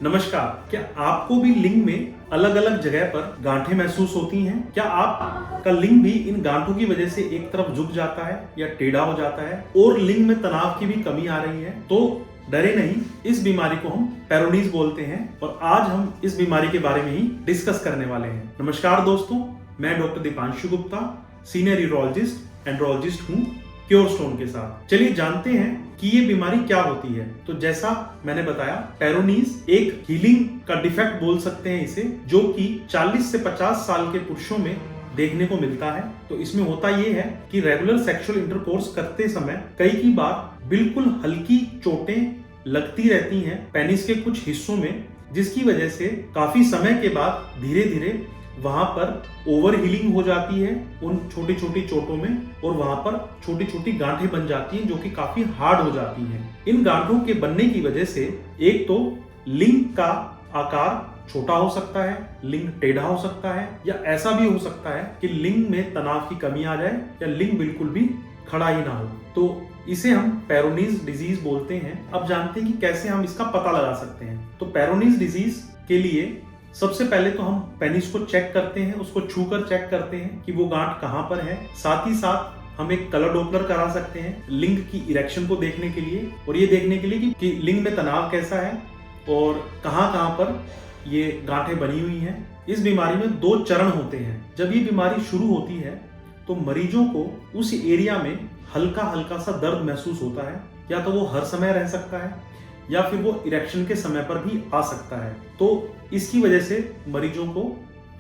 नमस्कार। क्या आपको भी लिंग में अलग अलग जगह पर गांठें महसूस होती हैं? क्या आपका लिंग भी इन गांठों की वजह से एक तरफ झुक जाता है या टेढ़ा हो जाता है और लिंग में तनाव की भी कमी आ रही है? तो डरे नहीं, इस बीमारी को हम पेरोनीज बोलते हैं और आज हम इस बीमारी के बारे में ही डिस्कस करने वाले हैं। नमस्कार दोस्तों, मैं doctor Deepanshu Gupta, senior urologist andrologist हूँ क्योर स्टोन के साथ। चलिए जानते हैं कि ये बीमारी क्या होती है। तो जैसा मैंने बताया, पेरोनीज एक हीलिंग का डिफेक्ट बोल सकते हैं इसे, जो कि 40 से 50 साल के पुरुषों में देखने को मिलता है। तो इसमें होता ये है कि रेगुलर सेक्सुअल इंटरकोर्स करते समय कई बार बिल्कुल हल्की चोटें लगती रहती हैं पेनिस के कुछ हिस्सों में, जिसकी वजह से काफी समय के बाद धीरे धीरे वहां पर ओवर हीलिंग हो जाती है उन छोटी छोटी चोटों में और वहां पर छोटी छोटी गांठें बन जाती हैं जो कि काफी हार्ड हो जाती हैं। इन गांठों के बनने की वजह से एक तो लिंग का आकार छोटा हो सकता है, लिंग टेढ़ा हो सकता है, या ऐसा भी हो सकता है कि लिंग में तनाव की कमी आ जाए या लिंग बिल्कुल भी खड़ा ही ना हो। तो इसे हम पेरोनीज डिजीज बोलते हैं। अब जानते हैं कि कैसे हम इसका पता लगा सकते हैं। तो पेरोनीज डिजीज के लिए सबसे पहले तो हम पेनिस को चेक करते हैं, उसको छूकर चेक करते हैं कि वो गांठ कहाँ पर है। साथ ही साथ हम एक कलर डॉपलर करा सकते हैं लिंग की इरेक्शन को देखने के लिए और ये देखने के लिए कि लिंग में तनाव कैसा है और कहाँ पर ये गांठें बनी हुई हैं। इस बीमारी में 2 चरण होते हैं। जब ये बीमारी शुरू होती है तो मरीजों को उस एरिया में हल्का हल्का सा दर्द महसूस होता है, या तो वो हर समय रह सकता है या फिर वो इरेक्शन के समय पर भी आ सकता है। तो इसकी वजह से मरीजों को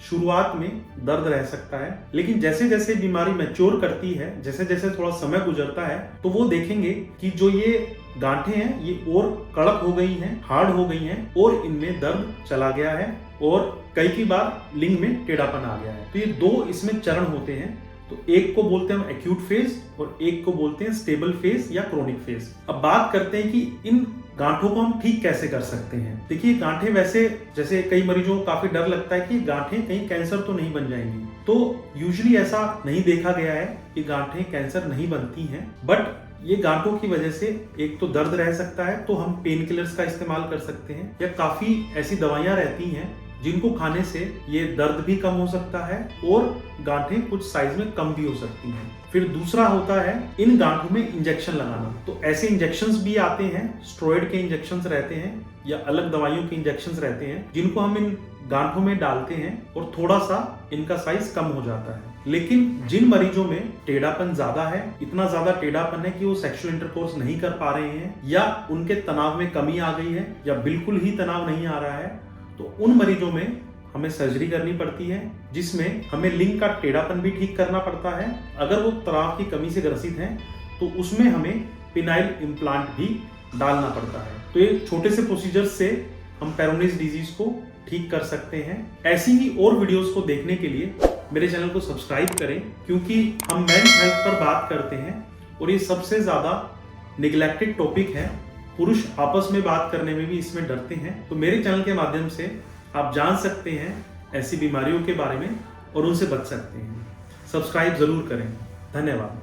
शुरुआत में दर्द रह सकता है, लेकिन जैसे जैसे बीमारी मैच्योर करती है, जैसे जैसे थोड़ा समय गुजरता है, तो वो देखेंगे कि जो ये गांठें हैं ये और कड़क हो गई हैं, हार्ड हो गई हैं और इनमें दर्द चला गया है और कई बार लिंग में टेढ़ापन आ गया है। तो ये 2 इसमें चरण होते हैं। तो एक को बोलते हैं हम एक्यूट फेज और एक को बोलते हैं स्टेबल फेज या क्रोनिक फेज। अब बात करते हैं कि इन गांठों को हम ठीक कैसे कर सकते हैं। देखिए, गांठें वैसे जैसे कई मरीजों को काफी डर लगता है कि गांठें कहीं कैंसर तो नहीं बन जाएंगी। तो यूजुअली ऐसा नहीं देखा गया है कि गांठें कैंसर नहीं बनती हैं, बट ये गांठों की वजह से एक तो दर्द रह सकता है, तो हम पेन किलर्स का इस्तेमाल कर सकते हैं, या काफी ऐसी दवाइयां रहती हैं जिनको खाने से ये दर्द भी कम हो सकता है और गांठें कुछ साइज में कम भी हो सकती हैं। फिर दूसरा होता है इन गांठों में इंजेक्शन लगाना। तो ऐसे इंजेक्शंस भी आते हैं, स्टेरॉइड के इंजेक्शंस रहते हैं या अलग दवाइयों के इंजेक्शंस रहते हैं, जिनको हम इन गांठों में डालते हैं और थोड़ा सा इनका साइज कम हो जाता है। लेकिन जिन मरीजों में टेढ़ापन ज्यादा है, इतना ज्यादा टेढ़ापन है कि वो सेक्सुअल इंटरकोर्स नहीं कर पा रहे हैं, या उनके तनाव में कमी आ गई है, या बिल्कुल ही तनाव नहीं आ रहा है, तो उन मरीजों में हमें सर्जरी करनी पड़ती है, जिसमें हमें लिंग का टेढ़ापन भी ठीक करना पड़ता है। अगर वो तनाव की कमी से ग्रसित हैं तो उसमें हमें पिनाइल इम्प्लांट भी डालना पड़ता है। तो ये छोटे से प्रोसीजर से हम पेरोनीज डिजीज को ठीक कर सकते हैं। ऐसी ही और वीडियोस को देखने के लिए मेरे चैनल को सब्सक्राइब करें, क्योंकि हम मेंस हेल्थ पर बात करते हैं और ये सबसे ज्यादा निग्लेक्टेड टॉपिक है। पुरुष आपस में बात करने में भी इसमें डरते हैं। तो मेरे चैनल के माध्यम से आप जान सकते हैं ऐसी बीमारियों के बारे में और उनसे बच सकते हैं। सब्सक्राइब जरूर करें। धन्यवाद।